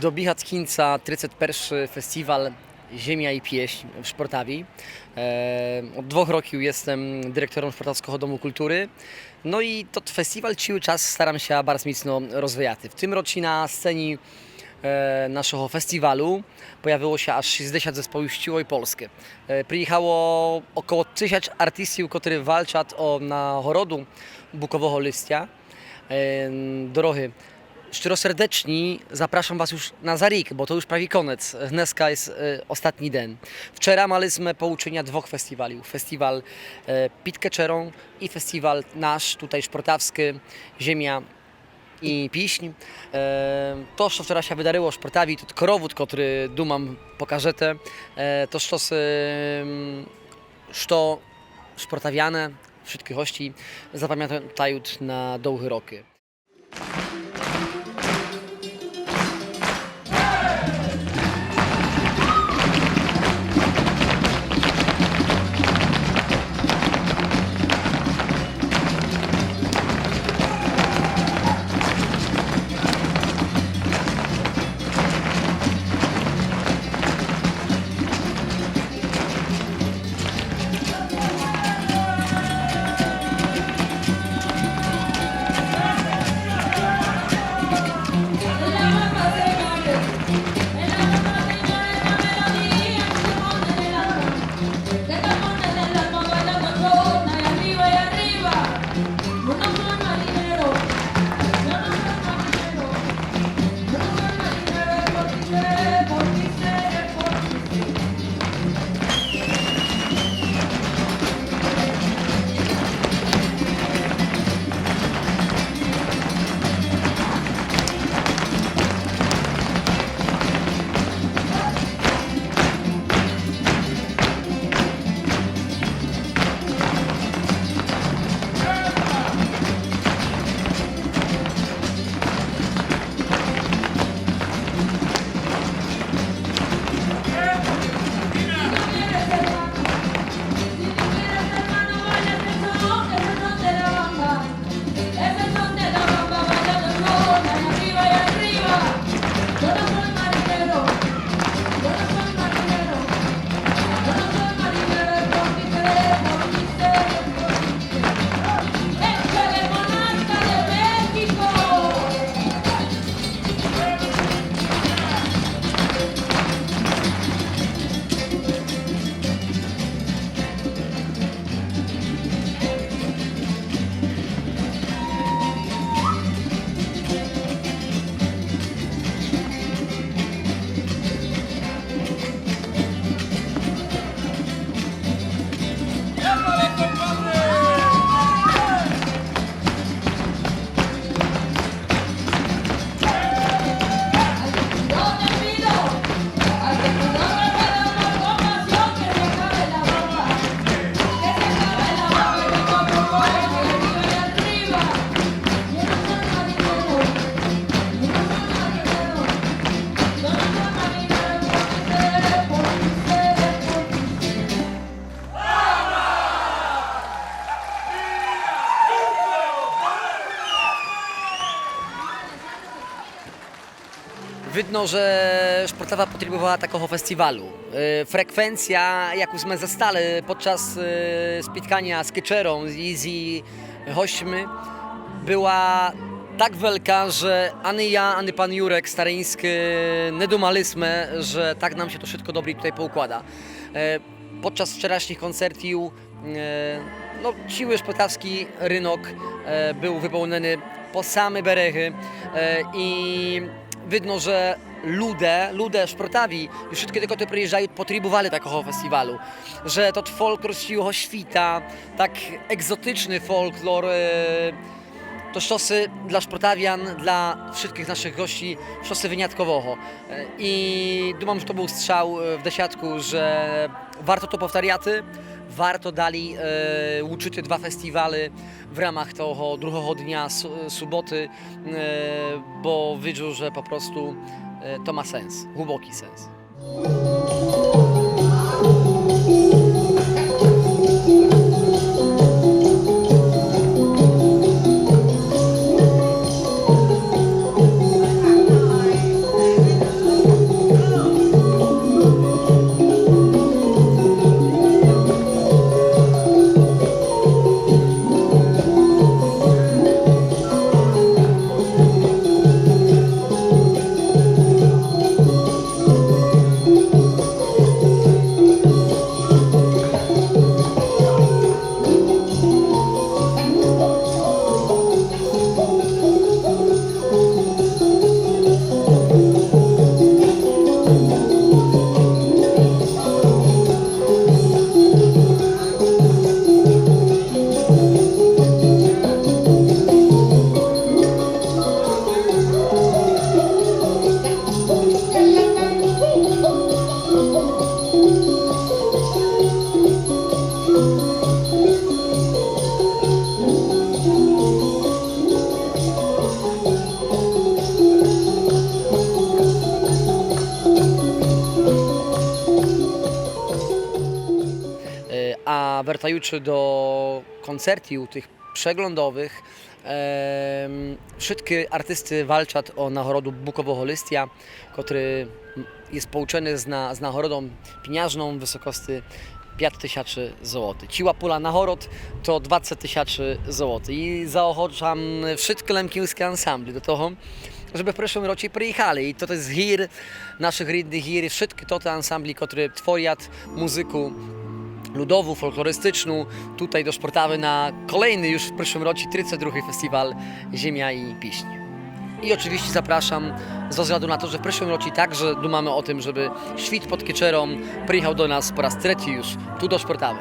do Bihac-Kinca 31. festiwal Ziemia i pieśń w Športaví. Od 2 rokів jestem dyrektorem Športavského domu kultury. No i to festiwal cały czas staram się bardzo mocno rozwijać. W tym roku na scenie naszego festiwalu pojawiło się aż 60 zespołów z całej Polski. Przyjechało około 1000 artystów, którzy walczą o nagrodę Bukowego Listia. Dorohy, szczeroserdeczni zapraszam Was już na Zarik, bo to już prawie koniec. Dneska jest ostatni dzień. Wczoraj mieliśmy pouczenia 2 festiwali. Festiwal Pitkeczeron i festiwal nasz, tutaj szportawski, Ziemia i pieśń. To, co wczoraj się wydarzyło w Športaví, to korowód, który dumam pokażete, to co szportawiane, wszystkich gości zapamiętają na długie roki. Widno, że Športava potrzebowała takiego festiwalu. Frekwencja, jaką my zastali podczas spotkania z Keczeron i z gośćmi, była tak wielka, że ani ja, ani pan Jurek Staryński nie dumaliśmy, że tak nam się to wszystko dobrze tutaj poukłada. Podczas wczorajszych koncertów cały szportawski rynek był wypełniony po same berechy i widno, że ludzie Športaví i wszystkie te, które przyjeżdżają, potrzebowali takiego festiwalu. Że to folklor z całego świata, tak egzotyczny folklor, to szosy dla Športavian, dla wszystkich naszych gości, szosy wyjątkowego. I dumam, że to był strzał w desiatku, że warto to powtarzać, warto dali uczyć 2 festiwale w ramach tego drugiego dnia soboty, bo widzę, że po prostu to ma sens, głęboki sens. вертаючи до концертів тих przeglądowych, wszystkie artysty walczą o nagrodę Bukowego Listia, który jest pouczony z nagrodą pieniężną w wysokości 5000 zł. Ciła pula nagród to 20 000 zł. I zaochotram wszystkie lemkівські ansambli do tego, żeby w przyszłym roku przyjechali. I to jest gir naszych rydnych gir, wszystkie te ansambli, które tworzą muzykę ludową, folklorystyczną, tutaj doszportawy na kolejny już w przyszłym roku 32. Festiwal Ziemia i Pieśń. I oczywiście zapraszam ze względu na to, że w przyszłym roku także dumamy o tym, żeby Świt pod Kieczerą przyjechał do nas po raz trzeci już tu do Szportawy.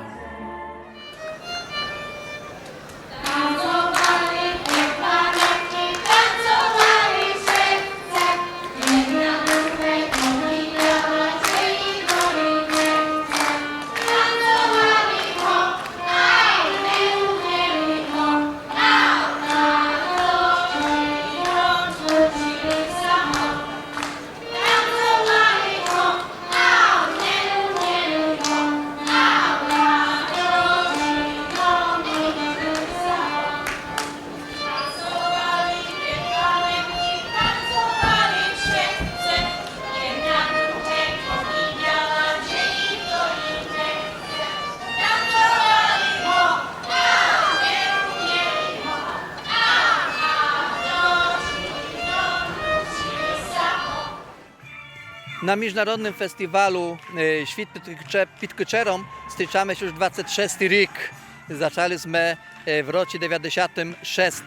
Na Międzynarodowym Festiwalu Świt pod Kieczerą styczamy się już 26 rok. Zaczęliśmy w roku 96.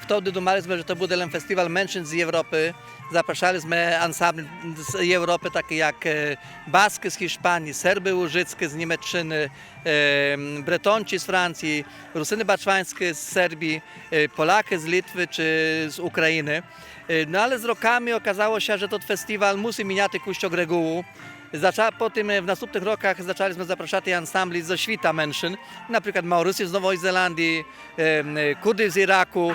Wtedy dumaliśmy, że to będzie festiwal mężczyzn z Europy. Zapraszaliśmy ansambl z Europy, takie jak Basky z Hiszpanii, Serby Łużyckie z Niemczech, Bretonci z Francji, Rusyny Baczwańskie z Serbii, Polacy z Litwy czy z Ukrainy. No ale z rokami okazało się, że ten festiwal musi mieniać jakąś regułę. Potem w następnych rokach zaczęliśmy zapraszać ansambli ze świta mężczyzn, na przykład Maurysy z Nowej Zelandii, Kurdy z Iraku.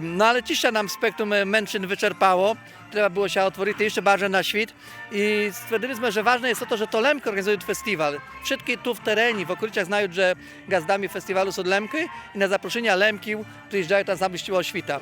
No ale dzisiaj nam spektrum mężczyzn wyczerpało, trzeba było się otworzyć jeszcze bardziej na świt i stwierdziliśmy, że ważne jest to, że to Lemki organizują festiwal. Wszystkie tu w terenie, w okolicach znają, że gazdami festiwalu są Lemki i na zaproszenia Lemkiów przyjeżdżają ansambli z całego świata.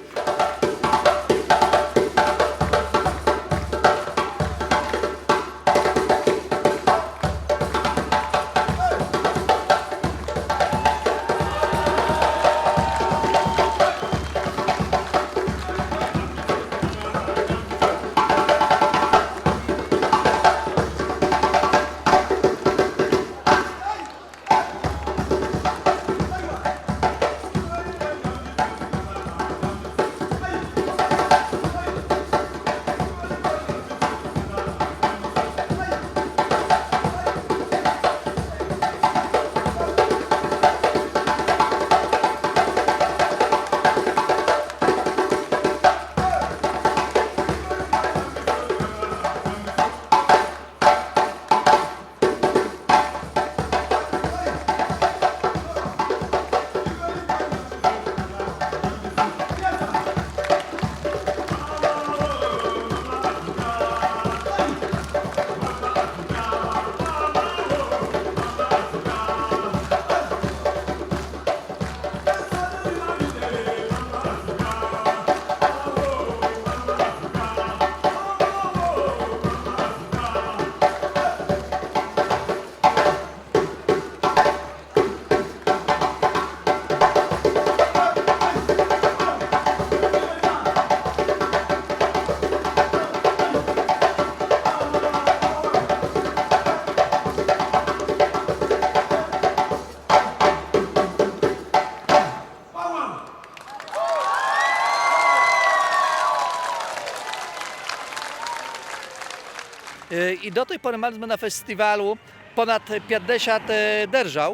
I do tej pory mieliśmy na festiwalu ponad 50 держав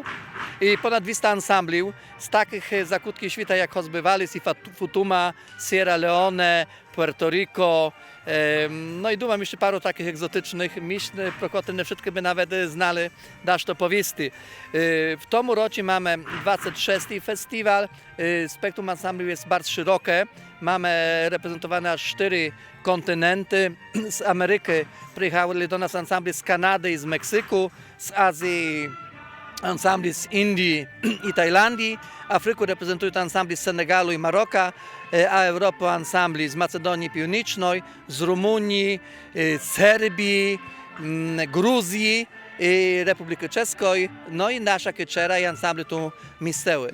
i ponad 200 ansambli z takich zakutków świata jak choćby Wallis i Futuma, Sierra Leone, Puerto Rico, no i dumam jeszcze paru takich egzotycznych miejsc, prokoty wszystkie by nawet znali, dasz to powiesty. W tym roku mamy 26. festiwal, spektrum ansambli jest bardzo szerokie, mamy reprezentowane aż 4 kontynenty, z Ameryki przyjechały do nas ansambli z Kanady i z Meksyku, z Azji ansambli z Indii i Tajlandii, Afryku reprezentują ansambli z Senegalu i Maroka, a Europę ansambli z Macedonii Północnej, z Rumunii, Serbii, Gruzji i Republiki Czeskiej, no i nasza kyczera i ansambli tu miejscowe.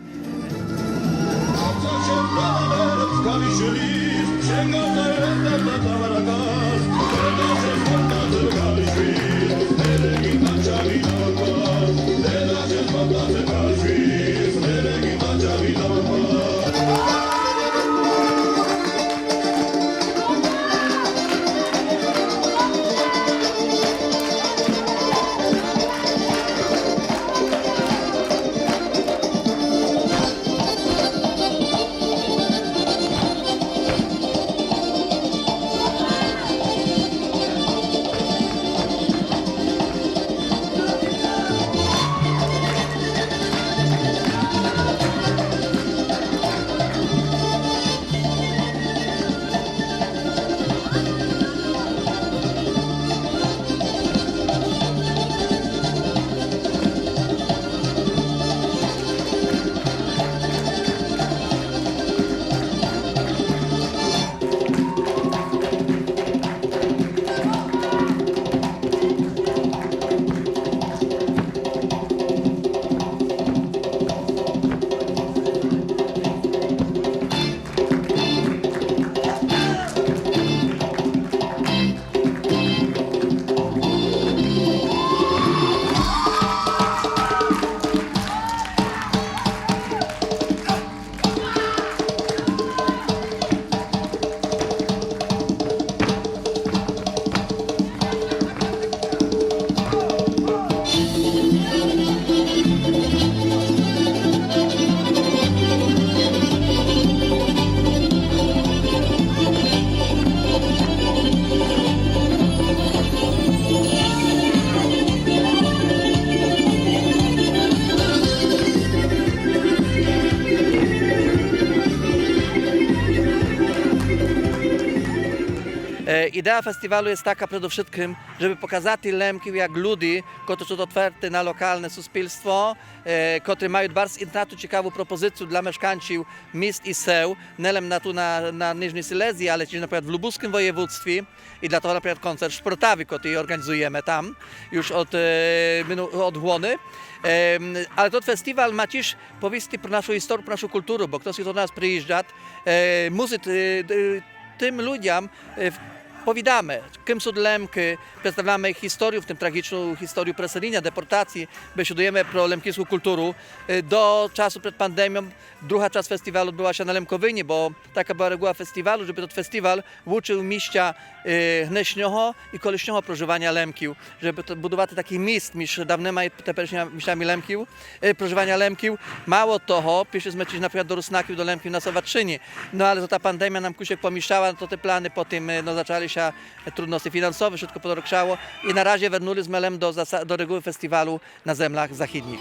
Idea festiwalu jest taka przede wszystkim, żeby pokazać Lemkів jak ludzi, którzy są otwarci na lokalne suspilstwo, którzy mają bardzo inną ciekawą propozycję dla mieszkańców miast i seł, nie tylko na Niżnej Silezji, ale też na przykład w lubuskim województwie i dlatego na przykład koncert sportowy, który organizujemy tam już od Włony. Ale ten festiwal ma też powieści pro naszą historię, pro naszą kulturę, bo ktoś do nas przyjeżdża, tym ludziom powiadamy, kim są Lemki, przedstawiamy ich historię, w tym tragiczną historię przeselenia, deportacji, beśudujemy pro lemkowską kulturę. Do czasu przed pandemią druga część festiwalu odbyła się na Lemkowynie, bo taka była reguła festiwalu, żeby ten festiwal uczył mistrza Hneśnioho i Koleśnioho prożywania Lemkiów, żeby budować taki miejsc między dawnymi mistrzami Lemkiów, prożywania Lemkiów. Mało toho, piszemy na przykład do Rusnakiów, do Lemkiów na Sowaczynie, no ale to ta pandemia nam kusiek pomieszczała, to te plany potem zaczęły się trudności finansowe, wszystko podrokszało i na razie wróciliśmy do reguły festiwalu na zemlach zachodnich.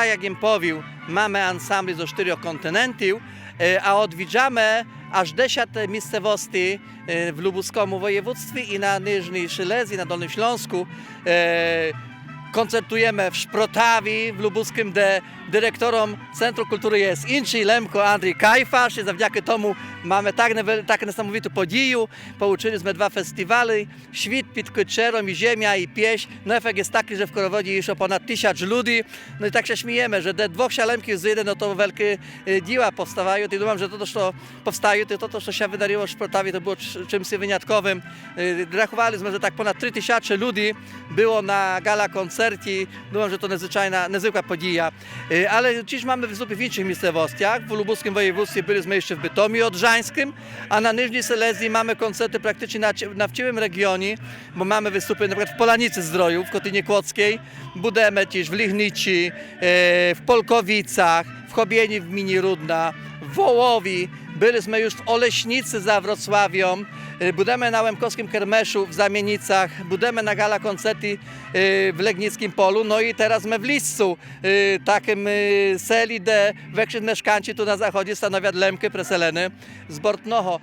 jak jem powił, mamy ansambli zo 4 kontynentów, a odwiedzamy aż 10 miejscowości w lubuskim województwie i na Niżnej Silezji, na Dolnym Śląsku. Koncertujemy w Szprotawi, w Lubuskim, gdzie dyrektorem Centrum Kultury jest Inczy Lemko Andrzej Kajfasz i zawdzięki temu mamy tak niesamowitą podію. Pouczyliśmy 2 festiwale, Świt pod Kyczerą i Ziemia i Pieśń. No efekt jest taki, że w Korowodzie już ponad 1000 ludzi. No i tak się śmiejemy, że te 2 sialemki z jeden, no to wielkie dzieła powstawają. I думam, że to, co powstaje, to, co się wydarzyło w Szprotawie, to było czymś wyjątkowym. Rachowaliśmy, że tak ponad 3000 ludzi było na gala koncercie. Думam, że to niezwykła podія. Ale dziś mamy wystupy w innych miejscowościach. W lubuskim województwie byliśmy jeszcze w Bytomiu Odrzańskim, a na Niżnej Silezji mamy koncerty praktycznie w całym regionie, bo mamy wystupy na przykład w Polanicy Zdroju, w Kotynie Kłodzkiej, budemy też w Lichnici, w Polkowicach, w Chobieni w gminie Rudna, w Wołowi. Byliśmy już w Oleśnicy za Wrocławią, budemy na Łemkowskim Kermeszu w Zamienicach, budemy na gala koncerty w Legnickim Polu, no i teraz my w Liscu, takim seli, gdzie większość mieszkańcy tu na zachodzie stanowią Lemkę, Preseleny z Bortnoho.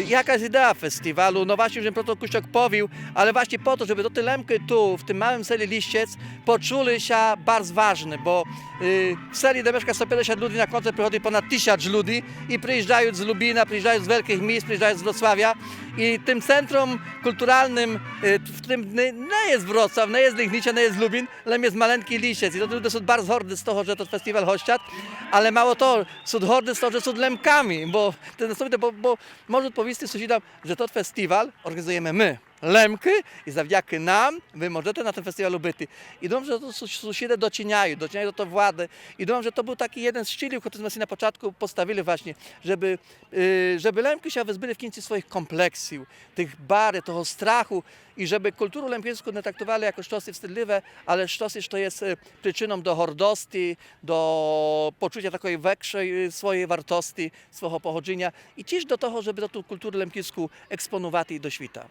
Jaka jest idea festiwalu? No właśnie, że Proto Kuściok powił, ale właśnie po to, żeby do Tylemki tu, w tym małym seli Liściec, poczuli się bardzo ważny, bo w seli, gdzie mieszka 150 ludzi, na koncert przychodzi ponad 1000 ludzi i przyjeżdżają z Lubina, przyjeżdżają z wielkich miejsc, przyjeżdżają z Wrocławia i tym centrum kulturalnym, w tym nie jest Wrocław, nie jest Legnica, nie jest Lubin, ale jest maleńki Liściec i to ludzie są bardzo hordy z toho, że to festiwal hościat, ale mało to, są hordy z toho, że są Lemkami, bo może powiedzieć sąsiadom, że to festiwal organizujemy my, Lemky, i zawdzięki nam wy możecie na tym festiwalu być. I думam, że to sąsiedzi docinają do to władzy. I думam, że to był taki jeden z ścili, który na początku postawili właśnie, żeby Lemki się wyzbyli w końcu swoich kompleksów, tych bary, tego strachu i żeby kulturę lemkiewską nie traktowali jako sztosy wstydliwe, ale sztosy, to jest przyczyną do hordosti, do poczucia takiej większej swojej wartości, swojego pochodzenia i też do tego, żeby do tą kulturę lemkiewską eksponować do świata.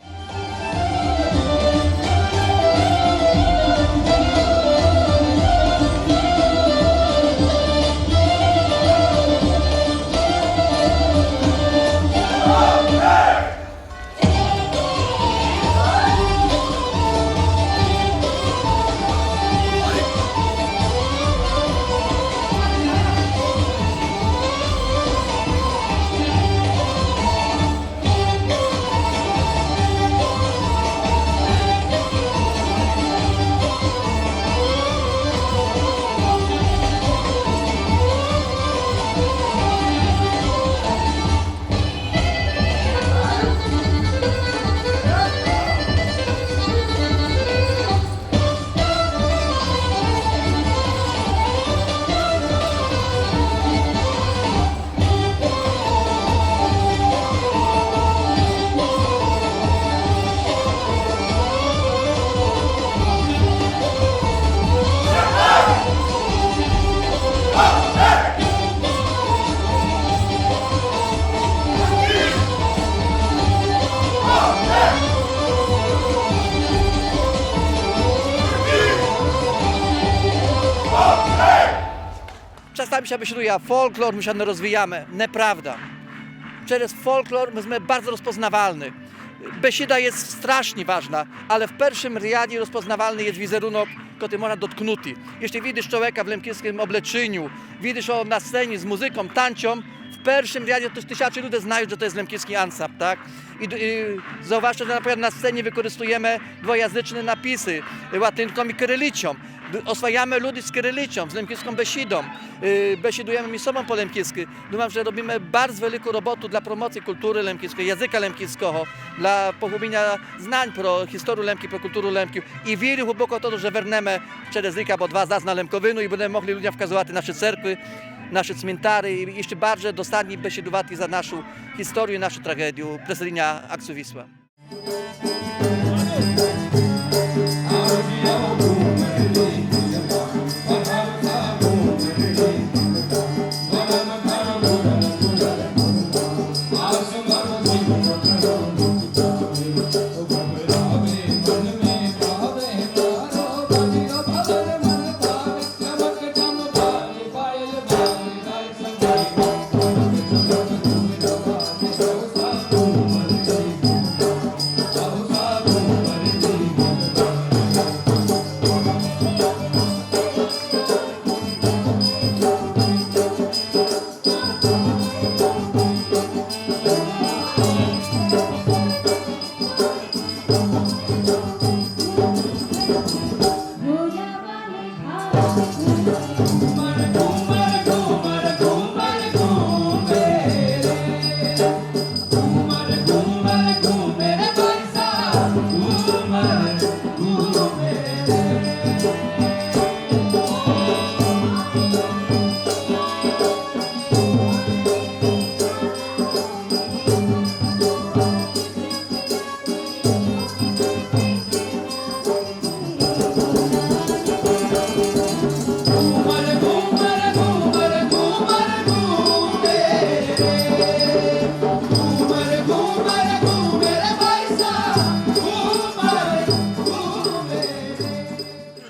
czasami się myśluje, folklor my się nie rozwijamy. Nieprawda. Przez folklor my jesteśmy bardzo rozpoznawalny. Besida jest strasznie ważna, ale w pierwszym riadzie rozpoznawalny jest wizerunek, który można dotknuty. Jeśli widzisz człowieka w lemkiskim obleczeniu, widzisz go na scenie z muzyką, tańczą, w pierwszym riadzie to tysiące ludzi znają, że to jest lemkiski ansambl, tak? I zauważcie, że na przykład na scenie wykorzystujemy dwojęzyczne napisy, łatynką i kyrylicą. Oswajamy ludzi z kyrylicą, z lemkiską besidą, besidujemy mi sobą po lemkisku. Думam, że robimy bardzo wielką robotę dla promocji kultury lemkiskiej, języka lemkiskiego, dla pogłębienia znań pro historię lemki, pro kulturę lemki. I wierzę głęboko to, że wernemy przez rік albo dwa zazna lemkowinu i będziemy mogli ludziom wskazywać nasze cerkwy, nasze cmentary i jeszcze bardziej dosadnie besidować za naszą historię, naszą tragedię prezydinia Aksu Wisła.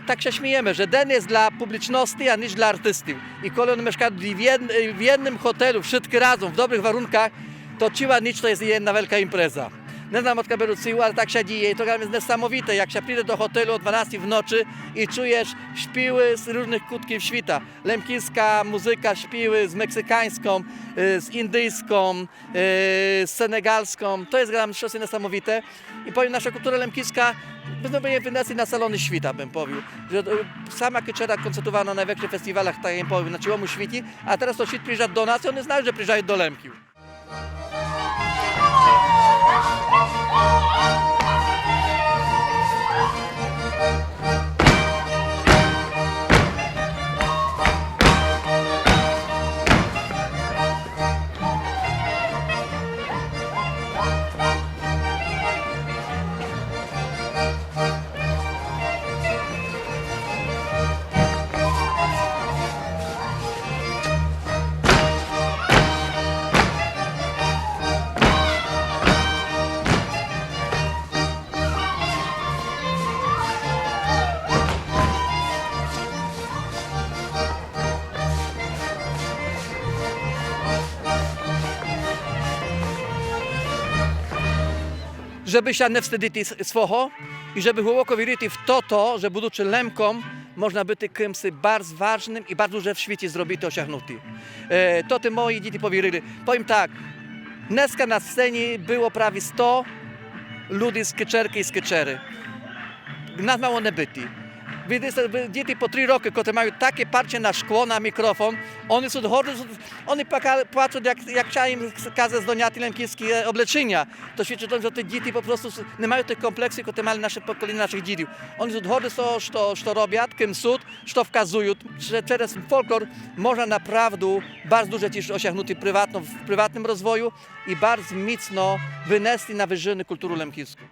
Tak się śmiejemy, że den jest dla publiczności, a nie dla artystów. I kiedy oni mieszkają w jednym hotelu, wszyscy razem, w dobrych warunkach, to ciła nic to jest jedna wielka impreza. Nie znam od kaberucyju, ale tak się dzieje i to jest niesamowite, jak się przyjdzie do hotelu o 12 w nocy i czujesz śpiły z różnych kutków świata. Lemkiska muzyka, śpiły z meksykańską, z indyjską, z senegalską. To jest dla mnie niesamowite. I powiem, nasza kultura lemkiska występuje w Wenecji na salony świata, bym powiedział. Że sama kyczera koncertowana na największych festiwalach, tak jak powiem, na całym świecie, a teraz to świat przyjeżdża do nas i one znają, że przyjeżdżają do Lemki. Żeby się nie wstydzić swого i żeby głęboko wierzyć w to, że będąc Lemką, można być kimś bardzo ważnym i bardzo dużo w świecie zrobić i osiągnąć. To ty moi dzieci powierzyli. Powiem tak, dneska na scenie było prawie 100 ludzi z kyczerki i z kyczery. Nas mało nie byli. Widzicie, dzieci po 3 roki, które mają takie parcie na szkło, na mikrofon, oni są chorzy, oni płaczą, jak trzeba im kazać zdoniać lemkiskie obleczenia. To świadczy o tym, że te dzieci po prostu nie mają tych kompleksów, które mają nasze pokolenie, naszych dzieci. Oni są chorzy, co robią, kim są, co wskazują, że przez folklor można naprawdę bardzo dużo też osiągnąć w prywatnym rozwoju i bardzo mocno wynieść na wyżyny kulturę lemkiską.